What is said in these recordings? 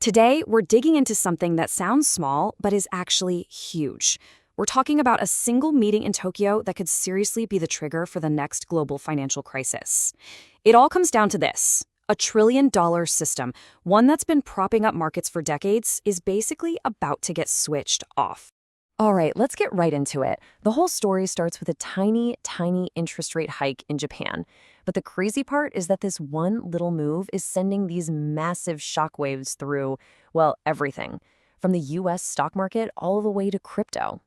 Today, we're digging into something that sounds small but is actually huge. We're talking about a single meeting in Tokyo that could seriously be the trigger for the next global financial crisis. It all comes down to this. A trillion-dollar system, one that's been propping up markets for decades, is basically about to get switched off. All right, let's get right into it. The whole story starts with a tiny, tiny interest rate hike in Japan. But the crazy part is that this one little move is sending these massive shockwaves through, well, everything, from the US stock market all the way to crypto.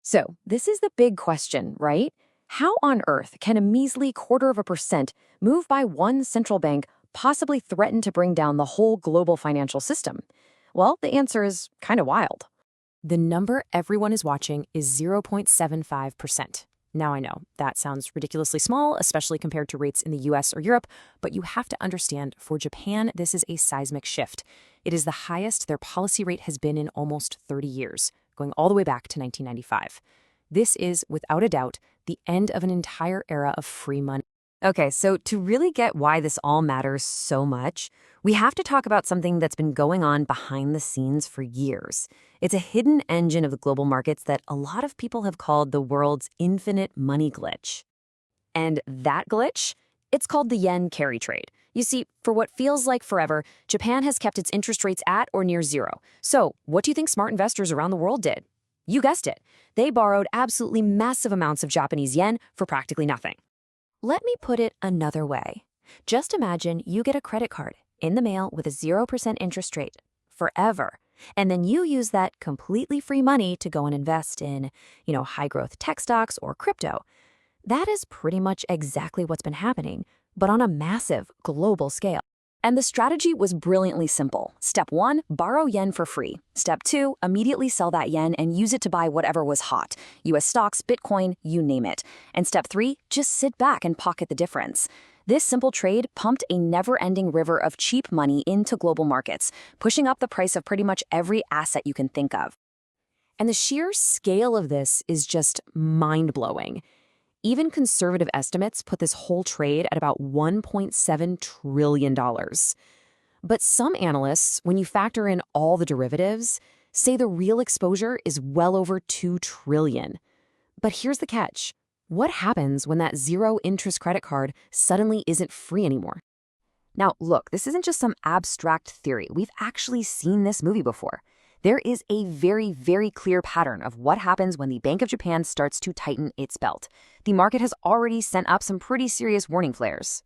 So, this is the big question, right? How on earth can a measly 0.25% move by one central bank possibly threaten to bring down the whole global financial system? Well, the answer is kind of wild. The number everyone is watching is 0.75%. Now I know, that sounds ridiculously small, especially compared to rates in the US or Europe, but you have to understand, for Japan, this is a seismic shift. It is the highest their policy rate has been in almost 30 years, going all the way back to 1995. This is, without a doubt, the end of an entire era of free money. Okay, so to really get why this all matters so much, we have to talk about something that's been going on behind the scenes for years. It's a hidden engine of the global markets that a lot of people have called the world's infinite money glitch. And that glitch? It's called the yen carry trade. You see, for what feels like forever, Japan has kept its interest rates at or near zero. So, what do you think smart investors around the world did? You guessed it. They borrowed absolutely massive amounts of Japanese yen for practically nothing. Let me put it another way. Just imagine you get a credit card in the mail with a 0% interest rate forever. And then you use that completely free money to go and invest in, high-growth tech stocks or crypto. That is pretty much exactly what's been happening, but on a massive global scale. And the strategy was brilliantly simple. Step 1, borrow yen for free. Step 2, immediately sell that yen and use it to buy whatever was hot. US stocks, Bitcoin, you name it. And step 3, just sit back and pocket the difference. This simple trade pumped a never-ending river of cheap money into global markets, pushing up the price of pretty much every asset you can think of. And the sheer scale of this is just mind-blowing. Even conservative estimates put this whole trade at about $1.7 trillion. But some analysts, when you factor in all the derivatives, say the real exposure is well over $2 trillion. But here's the catch. What happens when that zero-interest credit card suddenly isn't free anymore? Now, look, this isn't just some abstract theory. We've actually seen this movie before. There is a very, very clear pattern of what happens when the Bank of Japan starts to tighten its belt. The market has already sent up some pretty serious warning flares.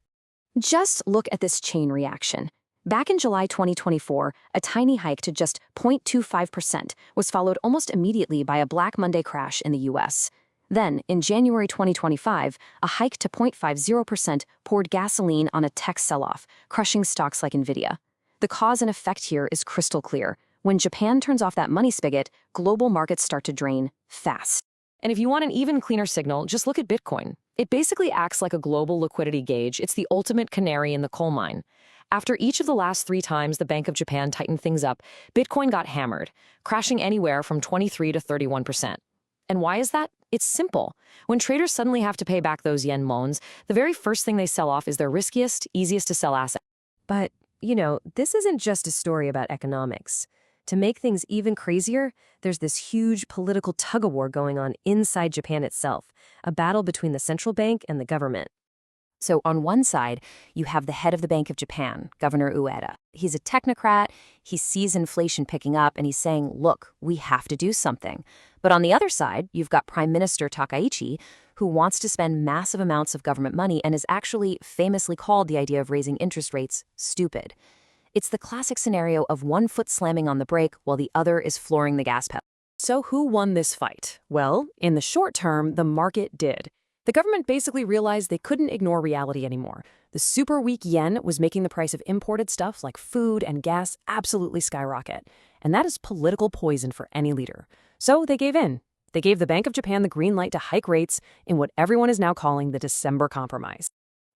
Just look at this chain reaction. Back in July 2024, a tiny hike to just 0.25% was followed almost immediately by a Black Monday crash in the US. Then, in January 2025, a hike to 0.50% poured gasoline on a tech sell-off, crushing stocks like Nvidia. The cause and effect here is crystal clear. When Japan turns off that money spigot, global markets start to drain fast. And if you want an even cleaner signal, just look at Bitcoin. It basically acts like a global liquidity gauge. It's the ultimate canary in the coal mine. After each of the last 3 times the Bank of Japan tightened things up, Bitcoin got hammered, crashing anywhere from 23 to 31%. And why is that? It's simple. When traders suddenly have to pay back those yen loans, the very first thing they sell off is their riskiest, easiest to sell asset. But, this isn't just a story about economics. To make things even crazier, there's this huge political tug-of-war going on inside Japan itself, a battle between the central bank and the government. So on one side, you have the head of the Bank of Japan, Governor Ueda. He's a technocrat, he sees inflation picking up, and he's saying, look, we have to do something. But on the other side, you've got Prime Minister Takeuchi, who wants to spend massive amounts of government money and has actually famously called the idea of raising interest rates stupid. It's the classic scenario of one foot slamming on the brake while the other is flooring the gas pedal. So who won this fight? Well, in the short term, the market did. The government basically realized they couldn't ignore reality anymore. The super weak yen was making the price of imported stuff like food and gas absolutely skyrocket. And that is political poison for any leader. So they gave in. They gave the Bank of Japan the green light to hike rates in what everyone is now calling the December Compromise.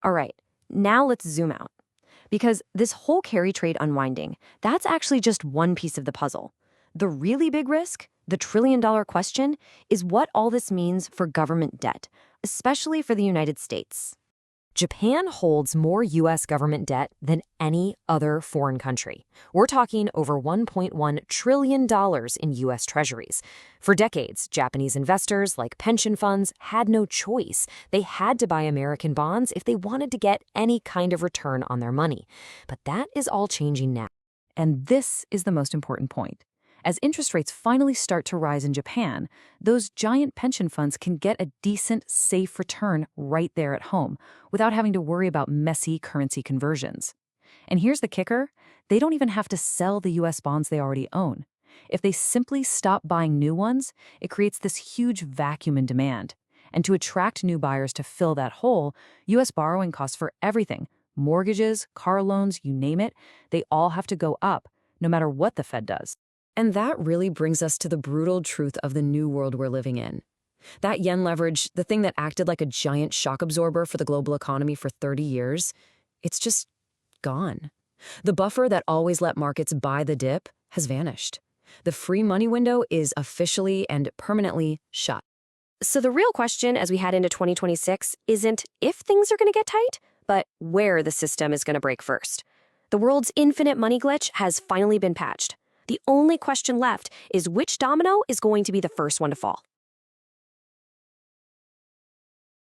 All right, now let's zoom out. Because this whole carry trade unwinding, that's actually just one piece of the puzzle. The really big risk, the trillion-dollar question, is what all this means for government debt, especially for the United States. Japan holds more U.S. government debt than any other foreign country. We're talking over $1.1 trillion in U.S. Treasuries. For decades, Japanese investors, like pension funds, had no choice. They had to buy American bonds if they wanted to get any kind of return on their money. But that is all changing now. And this is the most important point. As interest rates finally start to rise in Japan, those giant pension funds can get a decent, safe return right there at home without having to worry about messy currency conversions. And here's the kicker: they don't even have to sell the U.S. bonds they already own. If they simply stop buying new ones, it creates this huge vacuum in demand. And to attract new buyers to fill that hole, U.S. borrowing costs for everything, mortgages, car loans, you name it, they all have to go up, no matter what the Fed does. And that really brings us to the brutal truth of the new world we're living in. That yen leverage, the thing that acted like a giant shock absorber for the global economy for 30 years, it's just gone. The buffer that always let markets buy the dip has vanished. The free money window is officially and permanently shut. So the real question as we head into 2026 isn't if things are going to get tight, but where the system is going to break first. The world's infinite money glitch has finally been patched. The only question left is which domino is going to be the first one to fall.